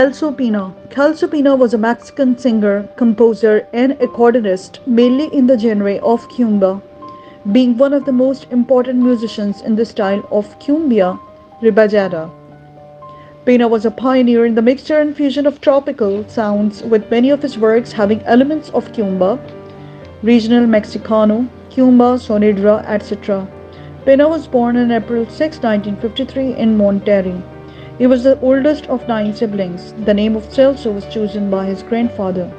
Celso Pina was a Mexican singer, composer, and accordionist, mainly in the genre of cumbia, being one of the most important musicians in the style of cumbia ribajada. Pina was a pioneer in the mixture and fusion of tropical sounds, with many of his works having elements of cumbia, regional Mexicano, cumbia, sonidra, etc. Pina was born on April 6, 1953 in Monterrey. He was the oldest of nine siblings. The name of Celso was chosen by his grandfather.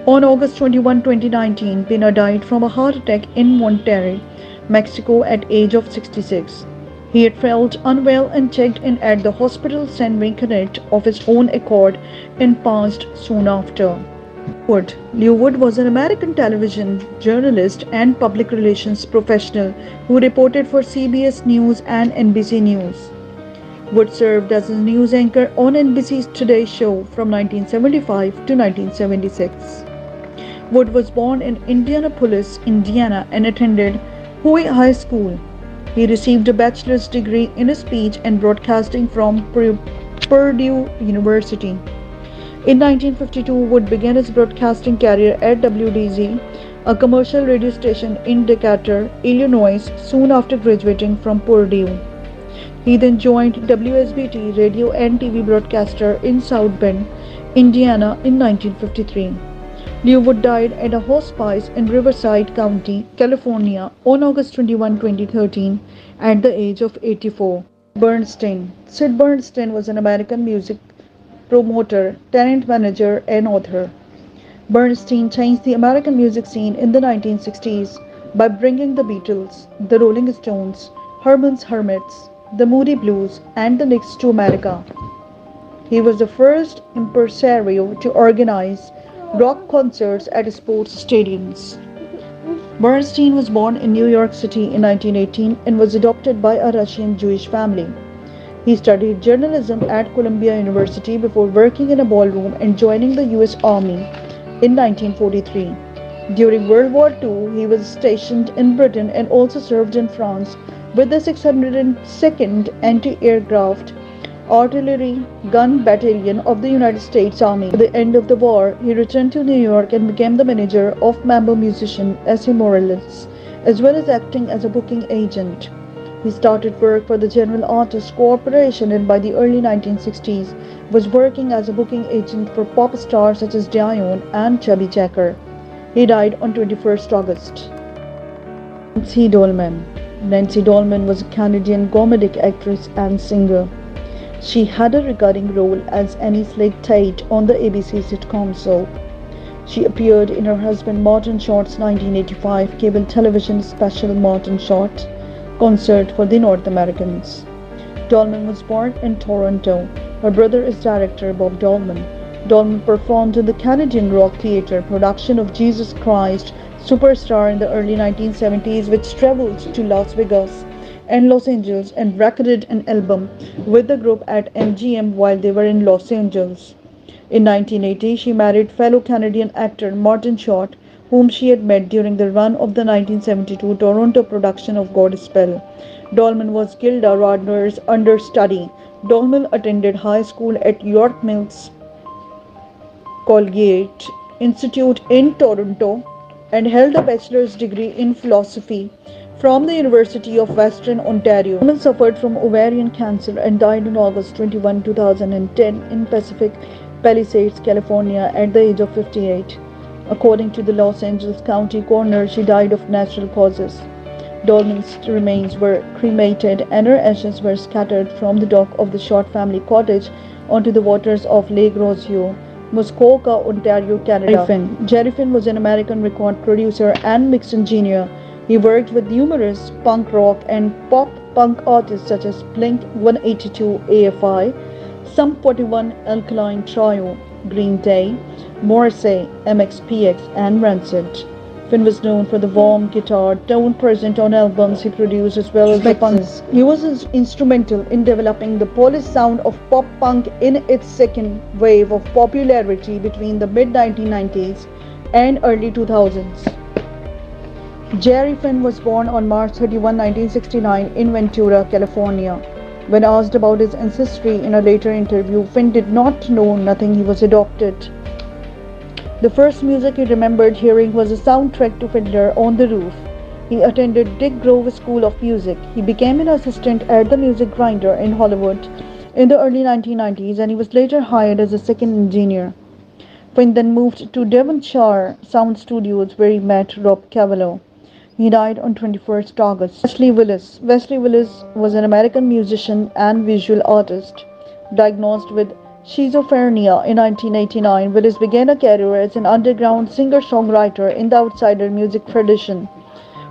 On August 21, 2019, Pina died from a heart attack in Monterrey, Mexico at age of 66. He had felt unwell and checked in at the hospital San Vincennet of his own accord and passed soon after. Lew Wood was an American television journalist and public relations professional who reported for CBS News and NBC News. Wood served as a news anchor on NBC's Today Show from 1975 to 1976. Wood was born in Indianapolis, Indiana, and attended Huey High School. He received a bachelor's degree in speech and broadcasting from Purdue University. In 1952, Wood began his broadcasting career at WDZ, a commercial radio station in Decatur, Illinois, soon after graduating from Purdue. He then joined WSBT radio and TV broadcaster in South Bend, Indiana in 1953. Lew Wood died at a hospice in Riverside County, California on August 21, 2013 at the age of 84. Sid Bernstein was an American music promoter, talent manager, and author. Bernstein changed the American music scene in the 1960s by bringing the Beatles, the Rolling Stones, Herman's Hermits, the Moody Blues, and the Knicks to America. He was the first impresario to organize rock concerts at sports stadiums. Bernstein was born in New York City in 1918 and was adopted by a Russian Jewish family. He studied journalism at Columbia University before working in a ballroom and joining the US Army in 1943. During World War II, he was stationed in Britain and also served in France with the 602nd Anti-Aircraft Artillery Gun Battalion of the United States Army. At the end of the war, he returned to New York and became the manager of member musician S.A. Morales, as well as acting as a booking agent. He started work for the General Artists Corporation and by the early 1960s was working as a booking agent for pop stars such as Dion and Chubby Checker. He died on 21st August. Nancy Dolman was a Canadian comedic actress and singer. She had a recurring role as Annie Slick Tate on the ABC sitcom Soap. She appeared in her husband Martin Short's 1985 cable television special Martin Short concert for the North Americans. Dolman was born in Toronto. Her brother is director Bob Dolman. Dolman performed in the Canadian Rock Theatre production of Jesus Christ Superstar in the early 1970s, which traveled to Las Vegas and Los Angeles and recorded an album with the group at MGM while they were in Los Angeles. In 1980, she married fellow Canadian actor Martin Short, whom she had met during the run of the 1972 Toronto production of Godspell. Dolman was Gilda Radner's understudy. Dolman attended high school at York Mills Colgate Institute in Toronto and held a bachelor's degree in philosophy from the University of Western Ontario. Dolman suffered from ovarian cancer and died on August 21, 2010 in Pacific Palisades, California at the age of 58. According to the Los Angeles County coroner, she died of natural causes. Dolman's remains were cremated and her ashes were scattered from the dock of the Short family cottage onto the waters of Lake Rossio, Muskoka, Ontario, Canada. Jerry Finn was an American record producer and mix engineer. He worked with numerous punk rock and pop punk artists such as Blink 182 AFI, Sum 41, Alkaline Trio, Green Day, Morrissey, MXPX, and Rancid. Finn was known for the warm guitar tone present on albums he produced as well as the punk. He was instrumental in developing the polished sound of pop punk in its second wave of popularity between the mid-1990s and early 2000s. Jerry Finn was born on March 31, 1969 in Ventura, California. When asked about his ancestry in a later interview, Finn did not know nothing, he was adopted. The first music he remembered hearing was a soundtrack to Fiddler on the Roof. He attended Dick Grove School of Music. He became an assistant at the Music Grinder in Hollywood in the early 1990s, and he was later hired as a second engineer. Finn then moved to Devonshire Sound Studios where he met Rob Cavallo. He died on 21st August. Wesley Willis. Wesley Willis was an American musician and visual artist. Diagnosed with schizophrenia in 1989, Willis began a career as an underground singer-songwriter in the outsider music tradition.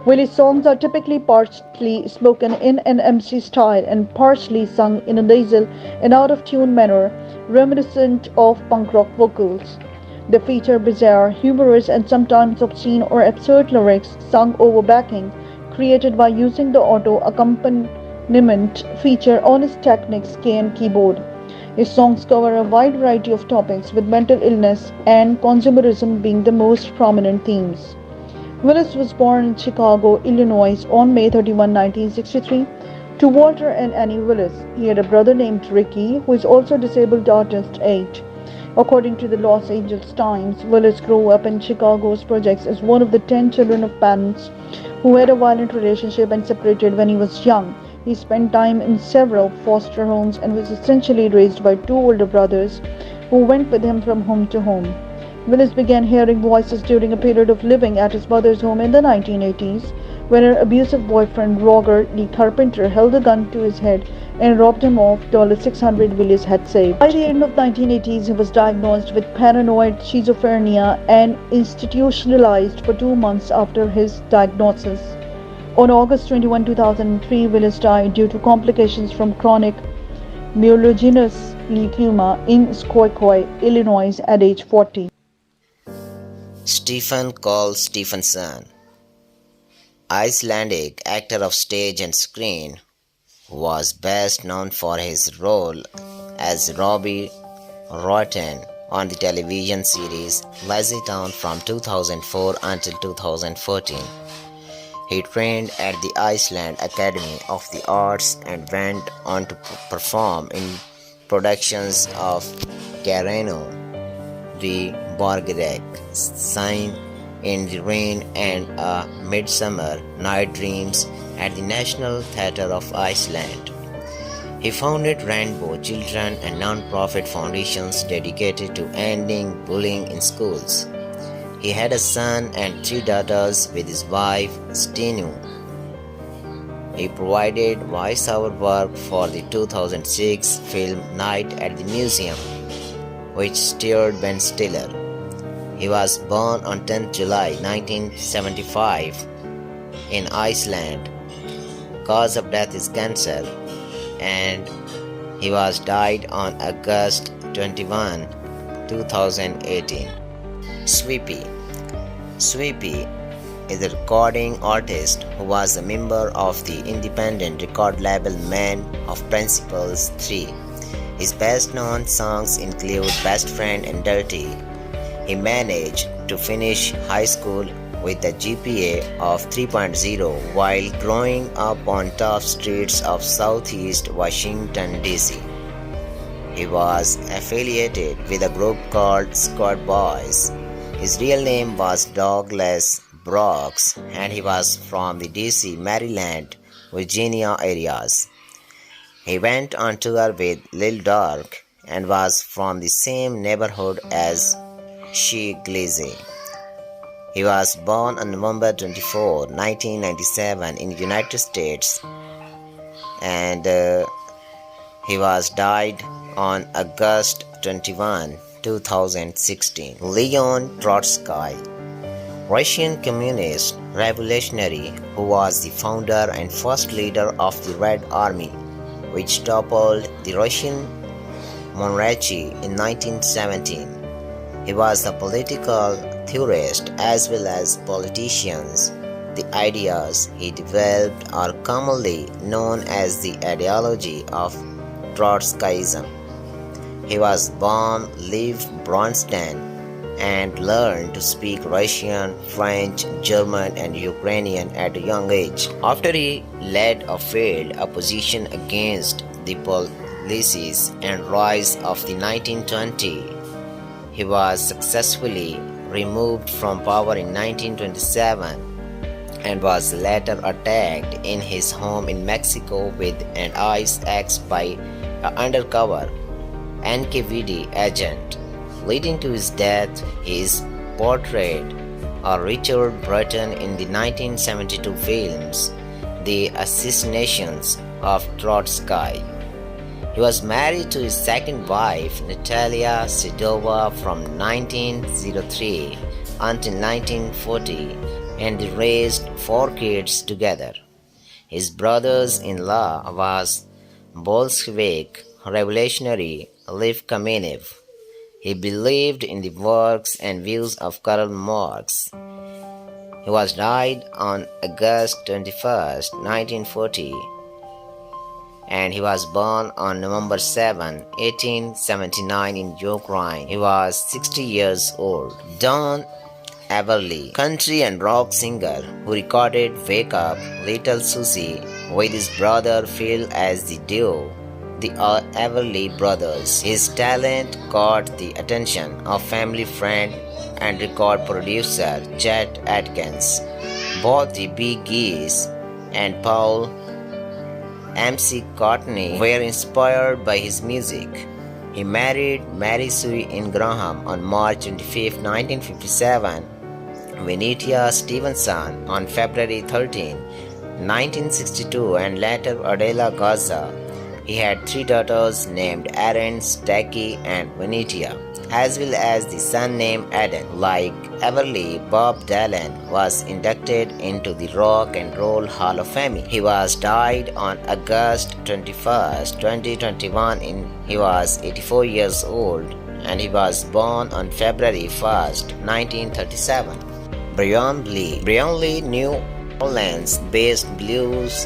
Willis' songs are typically partially spoken in an MC style and partially sung in a nasal and out-of-tune manner, reminiscent of punk rock vocals. They feature bizarre, humorous, and sometimes obscene or absurd lyrics sung over backing, created by using the auto accompaniment feature on his Technics KN keyboard. His songs cover a wide variety of topics, with mental illness and consumerism being the most prominent themes. Willis was born in Chicago, Illinois on May 31, 1963, to Walter and Annie Willis. He had a brother named Ricky, who is also a disabled artist 8. According to the Los Angeles Times, Willis grew up in Chicago's projects as one of the 10 children of parents who had a violent relationship and separated when he was young. He spent time in several foster homes and was essentially raised by 2 older brothers who went with him from home to home. Willis began hearing voices during a period of living at his mother's home in the 1980s, when her abusive boyfriend Roger Lee Carpenter held a gun to his head and robbed him of $600 Willis had saved. By the end of the 1980s, he was diagnosed with paranoid schizophrenia and institutionalized for 2 months after his diagnosis. On August 21, 2003, Willis died due to complications from chronic myelogenous leukemia in Squoia, Illinois at age 40. Stephen Cole Stephenson, Icelandic actor of stage and screen, was best known for his role as Robbie Rotten on the television series Lazy Town from 2004 until 2014. He trained at the Iceland Academy of the Arts and went on to perform in productions of Carano, the Borgerek, Sign in the Rain, and A Midsummer Night Dreams at the National Theatre of Iceland. He founded Rainbow Children and non-profit foundations dedicated to ending bullying in schools. He had a son and 3 daughters with his wife, Stenu. He provided voiceover work for the 2006 film Night at the Museum, which starred Ben Stiller. He was born on 10th July 1975 in Iceland. Cause of death is cancer, and he was died on August 21, 2018. Sweepy is a recording artist who was a member of the independent record label Men of Principles 3. His best known songs include Best Friend and Dirty. He managed to finish high school with a GPA of 3.0 while growing up on tough streets of Southeast Washington, D.C. He was affiliated with a group called Squad Boys. His real name was Douglas Brooks, and he was from the D.C., Maryland, Virginia areas. He went on tour with Lil Durk and was from the same neighborhood as She Glizzy. He was born on November 24, 1997 in the United States, and he was died on August 21, 2016. Leon Trotsky, Russian communist revolutionary who was the founder and first leader of the Red Army, which toppled the Russian monarchy in 1917. He was a political theorist as well as politician. The ideas he developed are commonly known as the ideology of Trotskyism. He was born Lev Bronstein and learned to speak Russian, French, German, and Ukrainian at a young age. After he led a failed opposition against the policies and rise of the 1920s. He was successfully removed from power in 1927 and was later attacked in his home in Mexico with an ice axe by an undercover NKVD agent. Leading to his death, he is portrayed as Richard Burton in the 1972 films The Assassinations of Trotsky. He was married to his second wife, Natalia Sidova, from 1903 until 1940, and they raised 4 kids together. His brothers-in-law was Bolshevik revolutionary Lev Kamenev. He believed in the works and views of Karl Marx. He was died on August 21, 1940, and he was born on November 7, 1879 in Ukraine. He was 60 years old. Don Everly, country and rock singer who recorded Wake Up, Little Susie with his brother Phil as the duo, the Everly Brothers. His talent caught the attention of family friend and record producer Chet Atkins. Both the Bee Gees and Paul McCartney were inspired by his music. He married Mary Sue Ingraham on March 25, 1957, Venetia Stevenson on February 13, 1962, and later Adela Garza. He had 3 daughters named Erin, Stacky, and Venetia, as well as the son named Eden. Like Everly, Bob Dylan was inducted into the Rock and Roll Hall of Fame. He was died on August 21, 2021. He was 84 years old, and he was born on February 1, 1937. Brian Lee, New Orleans-based blues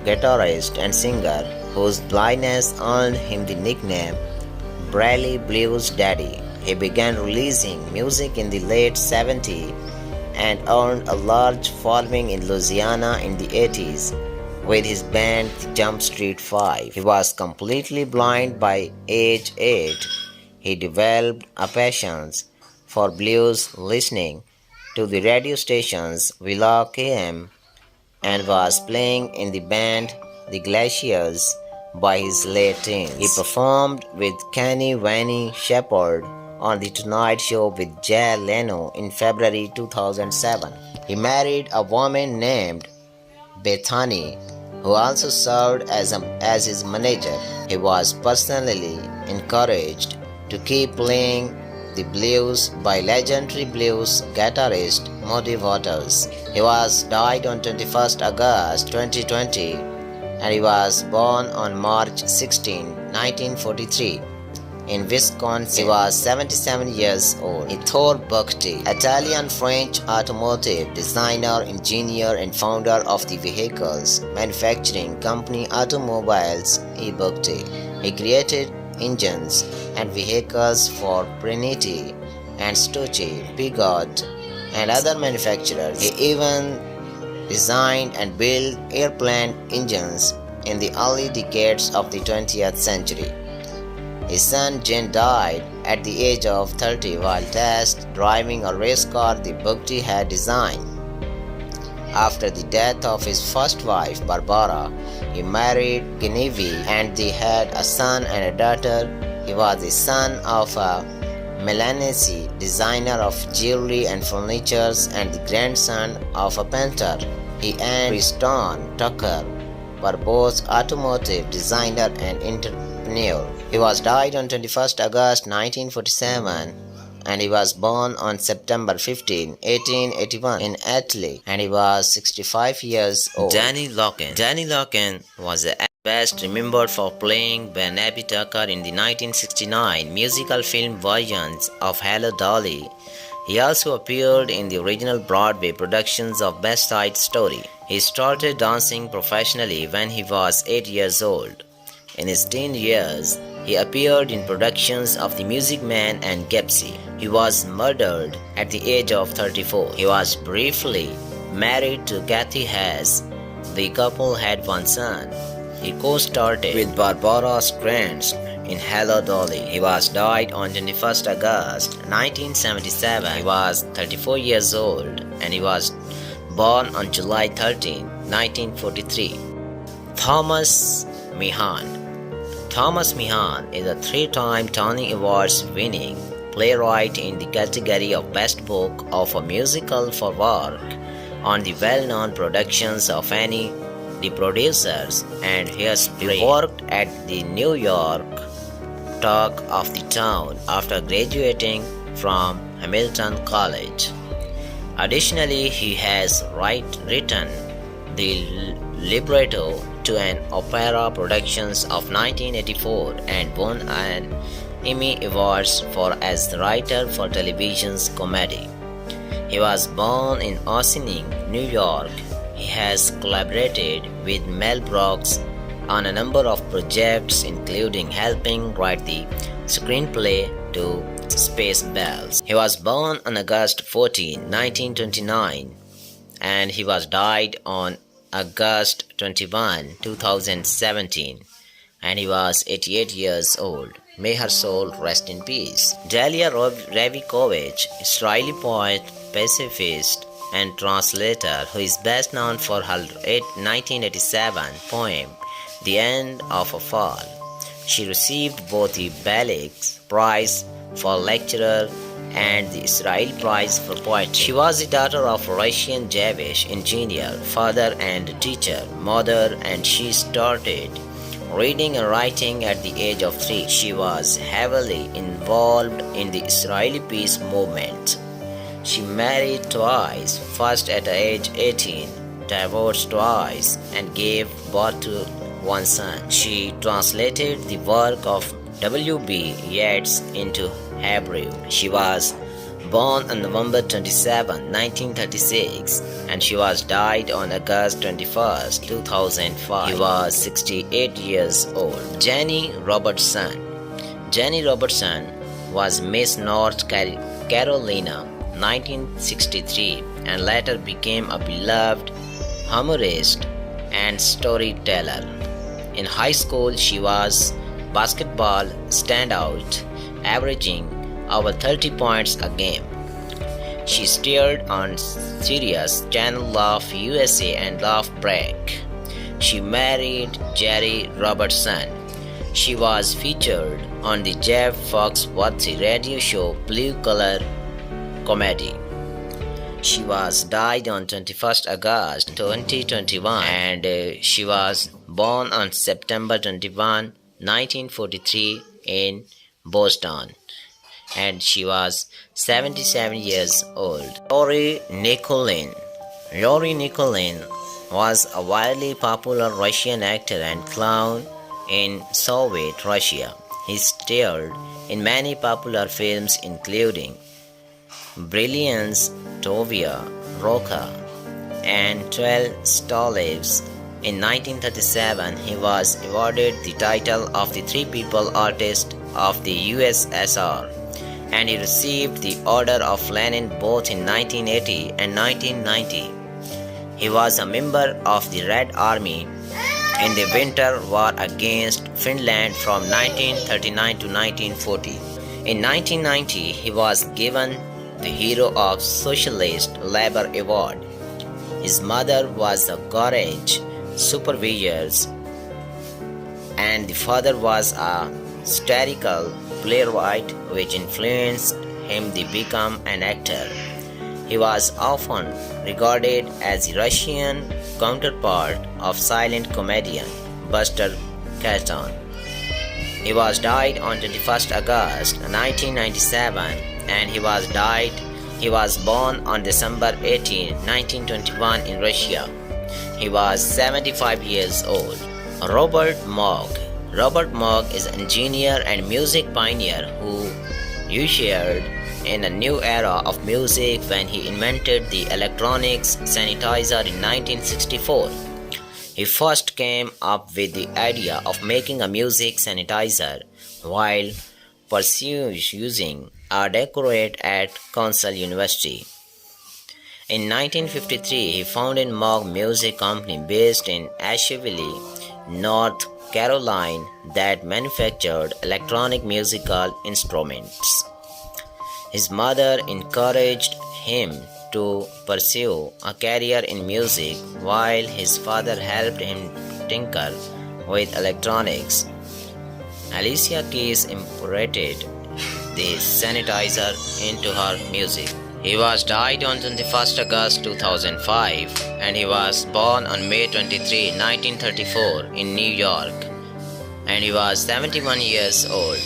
guitarist and singer, whose blindness earned him the nickname Bradley Blues Daddy. He began releasing music in the late 70s and earned a large following in Louisiana in the 80s with his band the Jump Street 5. He was completely blind by age 8. He developed a passion for blues, listening to the radio stations Villa KM, and was playing in the band The Glaciers by his late teens. He performed with Kenny Wayne Shepherd on The Tonight Show with Jay Leno in February 2007. He married a woman named Bethany, who also served as his manager. He was personally encouraged to keep playing the blues by legendary blues guitarist Muddy Waters. He was died on 21st August 2020, and he was born on March 16, 1943 in Wisconsin. He was 77 years old. Ettore Bugatti, Italian-French automotive designer, engineer, and founder of the vehicles manufacturing company Automobiles E. Bugatti. He created engines and vehicles for Priniti and Stucci, Peugeot, and other manufacturers. He even designed and built airplane engines in the early decades of the 20th century. His son Jane died at the age of 30 while test driving a race car the Bugatti had designed. After the death of his first wife, Barbara, he married Genevieve and they had a son and a daughter. He was the son of a Milanese designer of jewelry and furniture and the grandson of a painter. He and Preston Tucker were both automotive designer and entrepreneur. He was died on 21st August 1947, and he was born on September 15, 1881 in Italy, and he was 65 years old. Danny Locken was best remembered for playing Barnaby Tucker in the 1969 musical film versions of Hello Dolly. He also appeared in the original Broadway productions of West Side Story. He started dancing professionally when he was 8 years old. In his teen years, he appeared in productions of The Music Man and Gypsy. He was murdered at the age of 34. He was briefly married to Kathy Hess. The couple had one son. He co-starred with Barbara Streisand in Hello Dolly. He was died on 21st August 1977. He was 34 years old and he was born on July 13, 1943. Thomas Meehan. Thomas Meehan is a three-time Tony Awards winning playwright in the category of Best Book of a Musical for work on the well-known productions of Annie, the producers, and Hairspray. He worked at the New York Talk of the Town after graduating from Hamilton College. Additionally, he has written the libretto to an opera production of 1984 and won an Emmy Awards for as the writer for television's comedy. He was born in Ossining, New York. He has collaborated with Mel Brooks on a number of projects including helping write the screenplay to Spaceballs. He was born on August 14, 1929 and he was died on August 21, 2017 and he was 88 years old. May her soul rest in peace. Dalia Ravikovich, Israeli poet, pacifist, and translator who is best known for her 1987 poem, The End of a Fall. She received both the Balix Prize for Lecturer and the Israel Prize for Poetry. She was the daughter of a Russian Jewish engineer, father and teacher, mother, and she started reading and writing at the age of 3. She was heavily involved in the Israeli peace movement. She married twice, first at age 18, divorced twice, and gave birth to one son. She translated the work of W.B. Yeats into Hebrew. She was born on November 27, 1936, and she was died on August 21, 2005. He was 68 years old. Jenny Robertson. Jenny Robertson was Miss North Carolina 1963 and later became a beloved humorist and storyteller. In high school, she was basketball standout, averaging over 30 points a game. She starred on Sirius Channel Laugh USA and Laugh Break. She married Jerry Robertson. She was featured on the Jeff Foxworthy radio show Blue Collar Comedy. She was died on 21st August 2021 and she was born on September 21, 1943 in Boston and she was 77 years old. Yuri Nikolin. Yuri Nikolin was a wildly popular Russian actor and clown in Soviet Russia. He starred in many popular films including Brilliance, Tovia, Roka, and 12 Stolives. In 1937, he was awarded the title of the Three People Artist of the USSR, and he received the Order of Lenin both in 1980 and 1990. He was a member of the Red Army in the Winter War against Finland from 1939 to 1940. In 1990, he was given the Hero of Socialist Labor Award. His mother was a garage supervisor and the father was a satirical playwright which influenced him to become an actor. He was often regarded as the Russian counterpart of silent comedian Buster Keaton. He was died on 21st August 1997 and he was born on December 18, 1921 in Russia. He was 75 years old. Robert Moog. Robert Moog is an engineer and music pioneer who ushered in a new era of music when he invented the electronics synthesizer in 1964. He first came up with the idea of making a music synthesizer while pursuing a doctorate at Council University. In 1953, he founded Moog Music Company based in Asheville, North Carolina, that manufactured electronic musical instruments. His mother encouraged him to pursue a career in music while his father helped him tinker with electronics. Alicia Keys imported the synthesizer into her music. He was died on 21st August 2005 and he was born on May 23, 1934 in New York and he was 71 years old.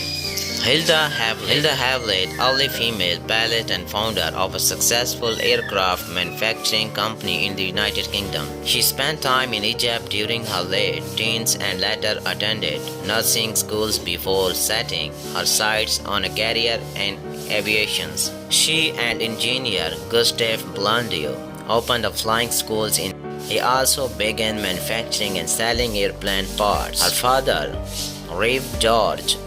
Hilda Havlet, early female pilot and founder of a successful aircraft manufacturing company in the United Kingdom. She spent time in Egypt during her late teens and later attended nursing schools before setting her sights on a career in aviation. She and engineer Gustave Blondiau opened a flying schools in. He also began manufacturing and selling airplane parts. Her father, Rev. George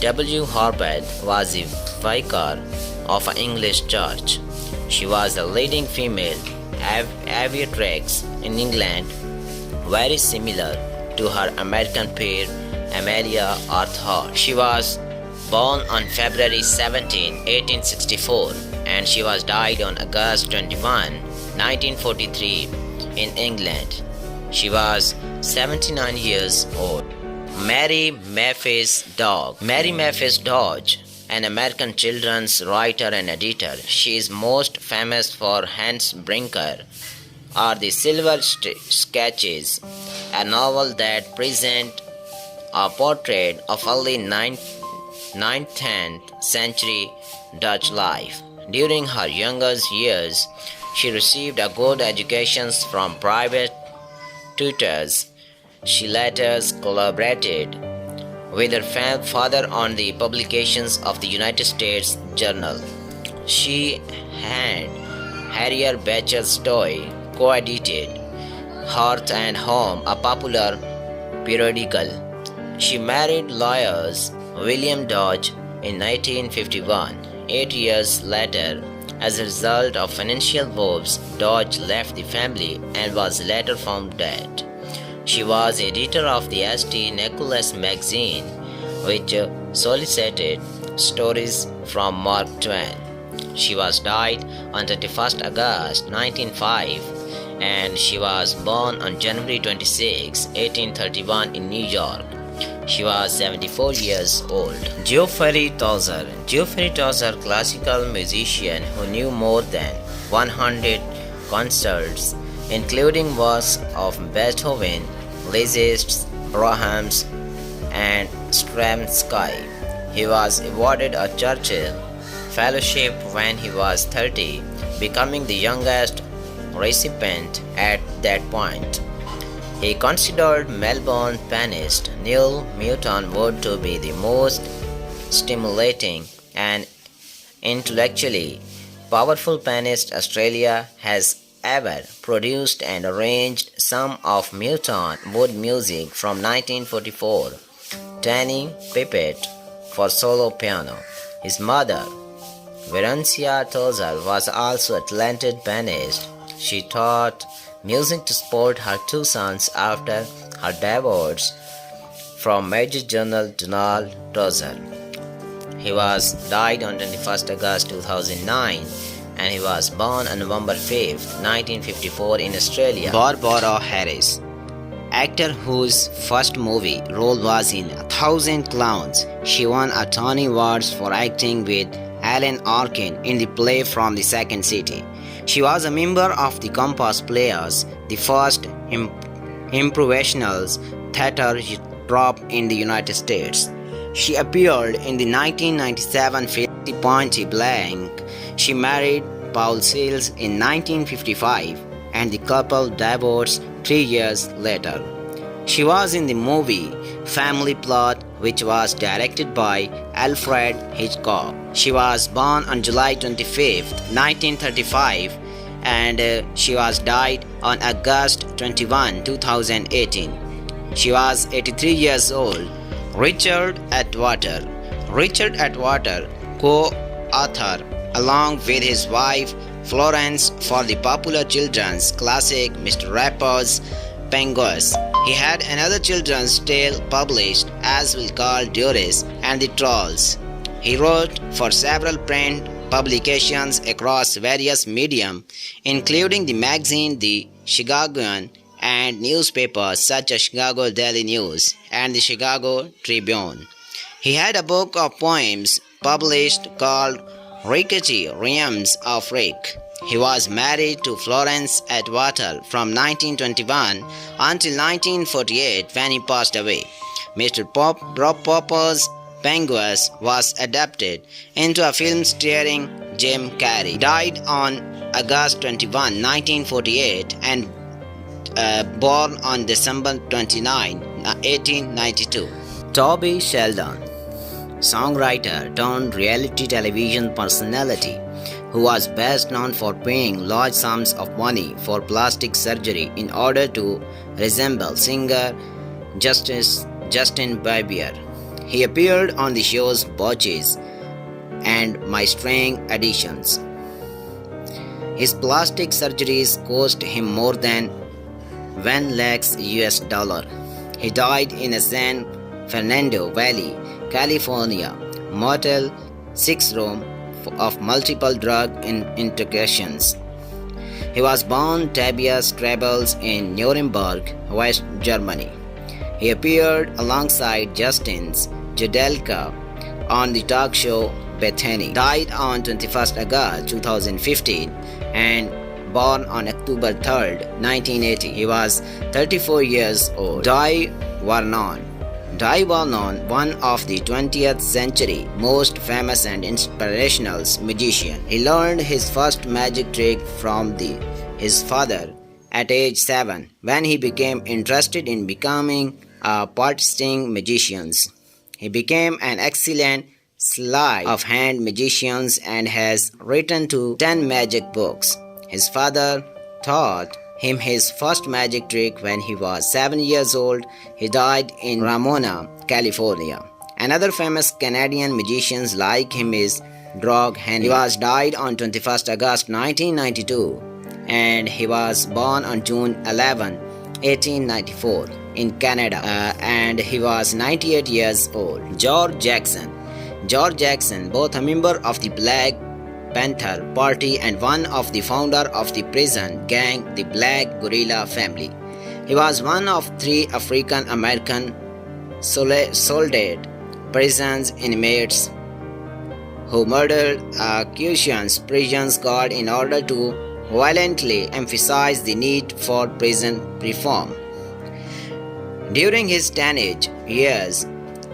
W. Harbert, was the vicar of an English church. She was a leading female aviatrix in England, very similar to her American peer Amelia Earhart. She was born on February 17, 1864, and she was died on August 21, 1943, in England. She was 79 years old. Mary Maphis Dodge, an American children's writer and editor. She is most famous for Hans Brinker or The Silver Sketches, a novel that presents a portrait of early 19th century Dutch life. During her younger years, she received a good education from private tutors. She later collaborated with her father on the publications of the United States Journal. She and Harrier Beecher Stowe co-edited Hearth and Home, a popular periodical. She married lawyer William Dodge in 1951. 8 years later, as a result of financial woes, Dodge left the family and was later found dead. She was editor of the St. Nicholas magazine, which solicited stories from Mark Twain. She was died on 31st August 1905 and she was born on January 26, 1831 in New York. She was 74 years old. Geoffrey Chaucer, classical musician who knew more than 100 concerts, including works of Beethoven, Liszt, Brahms, and Stravinsky. He was awarded a Churchill Fellowship when he was 30, becoming the youngest recipient at that point. He considered Melbourne pianist Neil Newton Wood to be the most stimulating and intellectually powerful pianist Australia has ever produced, and arranged some of Newton Wood music from 1944, Tiny Pipit for solo piano. His mother, Veroncia Tozer, was also a talented pianist. She taught music to support her two sons after her divorce from Major General Donald Tozer. He was died on 21st August 2009 and he was born on November 5, 1954 in Australia. Barbara Harris, actor whose first movie role was in 1,000 Clowns. She won a Tony Awards for acting with Alan Arkin in the play From the Second City. She was a member of the Compass Players, the first improvisational theater troupe in the United States. She appeared in the 1997 film Point Blank. She married Paul Sills in 1955 and the couple divorced 3 years later. She was in the movie Family Plot, which was directed by Alfred Hitchcock. She was born on July 25, 1935 and she was died on August 21, 2018. She was 83 years old. Richard Atwater, co-author along with his wife Florence for the popular children's classic Mr. Rapper's Penguins. He had another children's tale published as will call Doris and the Trolls. He wrote for several print publications across various mediums, including the magazine The Chicagoan and newspapers such as Chicago Daily News and the Chicago Tribune. He had a book of poems published called Rickety Realms of Rick. He was married to Florence Atwater from 1921 until 1948 when he passed away. Mr. Popper's Penguins was adapted into a film starring Jim Carrey. He died on August 21, 1948 and born on December 29, 1892. Toby Sheldon, songwriter turned reality television personality, who was best known for paying large sums of money for plastic surgery in order to resemble singer Justin Bieber. He appeared on the shows Botches and My String Editions. His plastic surgeries cost him more than 1 lakh US. He died in a San Fernando Valley, California, motel 6 room of multiple drug intoxications. He was born Tobias Trebels in Nuremberg, West Germany. He appeared alongside Justin's Judelka on the talk show Bethany. Died on 21st August 2015 and born on October 3rd, 1980. He was 34 years old. Di Vernon, one of the 20th century most famous and inspirational magician. He learned his first magic trick from his father at age 7 when he became interested in becoming a practicing magician. He became an excellent sleight of hand magician and has written 10 magic books. His father taught him his first magic trick when he was 7 years old. He died in Ramona, California. Another famous Canadian magician like him is Drog Henry. He was died on 21st August 1992 and he was born on June 11, 1894 in Canada and he was 98 years old. George Jackson, both a member of the Black Panther Party and one of the founder of the prison gang, the Black Gorilla Family. He was one of 3 African American soldier prison inmates who murdered a Cushions prison guard in order to violently emphasize the need for prison reform. During his teenage years,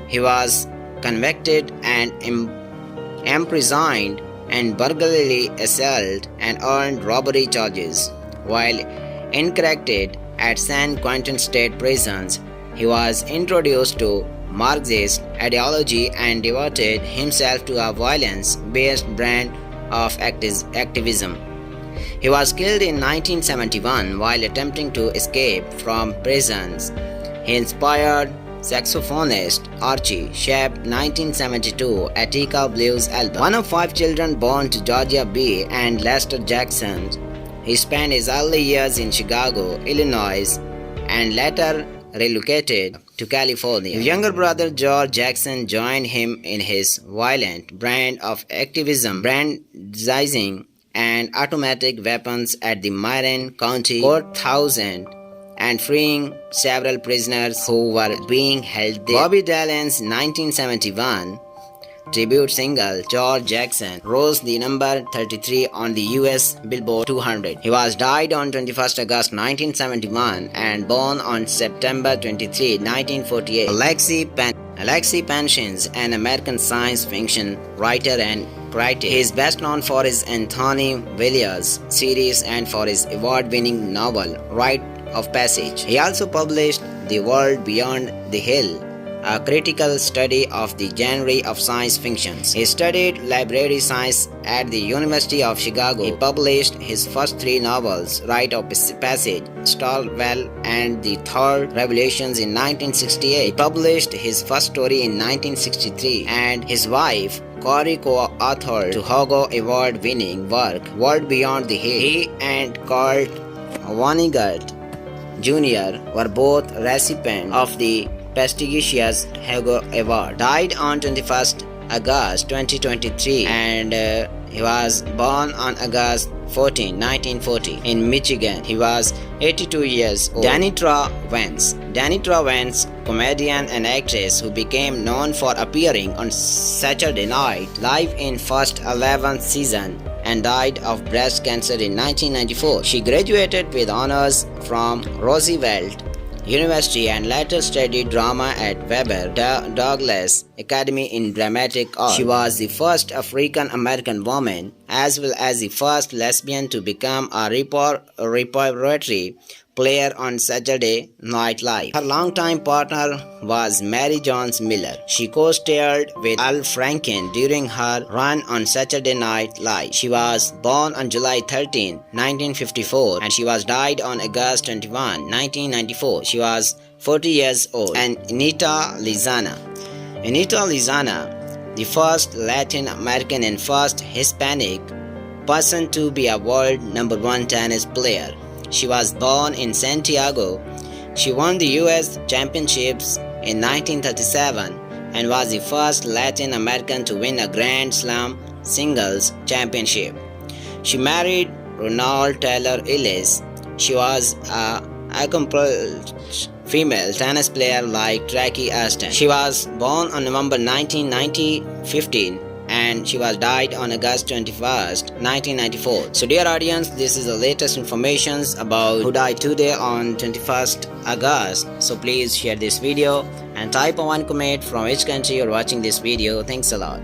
he was convicted and imprisoned and burglary, assault, and earned robbery charges. While incarcerated at San Quentin State Prisons, he was introduced to Marxist ideology and devoted himself to a violence-based brand of activism. He was killed in 1971 while attempting to escape from prisons. He inspired saxophonist Archie shaped 1972 Attica Blues album. One of 5 children born to Georgia B. and Lester Jackson, he spent his early years in Chicago, Illinois, and later relocated to California. His younger brother George Jackson joined him in his violent brand of activism, brandizing and automatic weapons at the Marin County Courthouse and freeing several prisoners who were being held there. Bobby Dylan's 1971 tribute single George Jackson rose the number 33 on the US Billboard 200. He was died on 21st August 1971 and born on September 23, 1948. Alexei Panshin, an American science fiction writer and critic. He is best known for his Anthony Villiers series and for his award-winning novel Rite of Passage. He also published The World Beyond the Hill, a critical study of the genre of science fiction. He studied library science at the University of Chicago. He published his first 3 novels, Rite of Passage, Stalwell, and The Third Revelations in 1968. He published his first story in 1963, and his wife Corey co-authored the Hugo Award-winning work World Beyond the Hill. He and Kurt Vonnegut Jr. were both recipients of the prestigious Hugo Award. Died on 21st August 2023 and he was born on August 14, 1940 in Michigan. He was 82 years old. Danitra Vance. Danitra Vance, comedian and actress who became known for appearing on Saturday Night Live in first 11th season and died of breast cancer in 1994. She graduated with honors from Roosevelt University and later studied drama at Weber Douglas Academy in Dramatic Art. She was the first African American woman as well as the first lesbian to become a repertory player on Saturday Night Live. Her longtime partner was Mary Jones Miller. She co-starred with Al Franken during her run on Saturday Night Live. She was born on July 13, 1954 and she was died on August 21, 1994. She was 40 years old. And Anita Lizana. Anita Lizana, the first Latin American and first Hispanic person to be a world #1 tennis player. She was born in Santiago. She won the US Championships in 1937 and was the first Latin American to win a Grand Slam singles championship. She married Ronald Taylor Ellis. She was a accomplished female tennis player like Tracy Ashton. She was born on November 19, 1915 and she was died on August 21st, 1994. So dear audience, this is the latest information about who died today on 21st August. So please share this video and type one comment from which country you're watching this video. Thanks a lot.